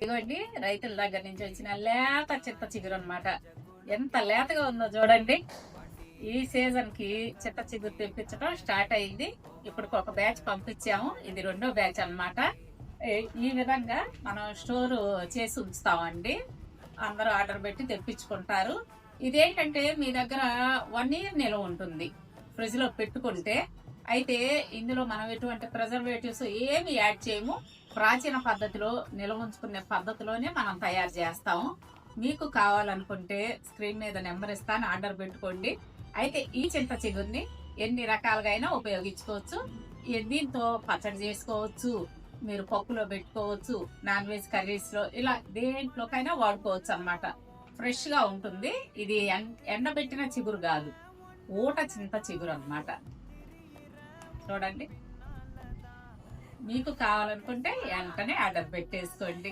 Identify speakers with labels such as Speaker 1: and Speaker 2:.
Speaker 1: ఇదిగోండి రైతుల దగ్గర నుంచి వచ్చిన లేత చింత చిగురు అన్నమాట. ఎంత లేతగా ఉందో చూడండి. ఈ సీజన్ కి చింత చిగురు తెప్పించడం స్టార్ట్ అయింది. ఇప్పుడు ఒక బ్యాచ్ పంపించాము, ఇది రెండో బ్యాచ్ అన్నమాట. ఈ విధంగా మనం స్టోర్ చేసి ఉంచుతామండి. అందరూ ఆర్డర్ పెట్టి తెప్పించుకుంటారు. ఇదేంటంటే మీ దగ్గర 1 year నిల్వ ఉంటుంది ఫ్రిడ్జ్ లో పెట్టుకుంటే. అయితే ఇందులో మనం ఎటువంటి ప్రిజర్వేటివ్స్ ఏమి యాడ్ చేయము. ప్రాచీన పద్ధతిలో నిల్వ ఉంచుకునే పద్ధతిలోనే మనం తయారు చేస్తాము. మీకు కావాలనుకుంటే స్క్రీన్ మీద నెంబర్ ఇస్తాను, ఆర్డర్ పెట్టుకోండి. అయితే ఈ చింత చిగురిని ఎన్ని రకాలుగా అయినా ఉపయోగించుకోవచ్చు. దీంతో పచ్చడి చేసుకోవచ్చు, మీరు పప్పులో పెట్టుకోవచ్చు, నాన్ వెజ్ కర్రీస్ లో, ఇలా దేంట్లోకైనా వాడుకోవచ్చు అన్నమాట. ఫ్రెష్ గా ఉంటుంది. ఇది ఎండబెట్టిన చిగురు కాదు, ఊట చింత చిగురు అన్నమాట. చూడండి, మీకు కావాలనుకుంటే వెంటనే ఆర్డర్ పెట్టేసుకోండి.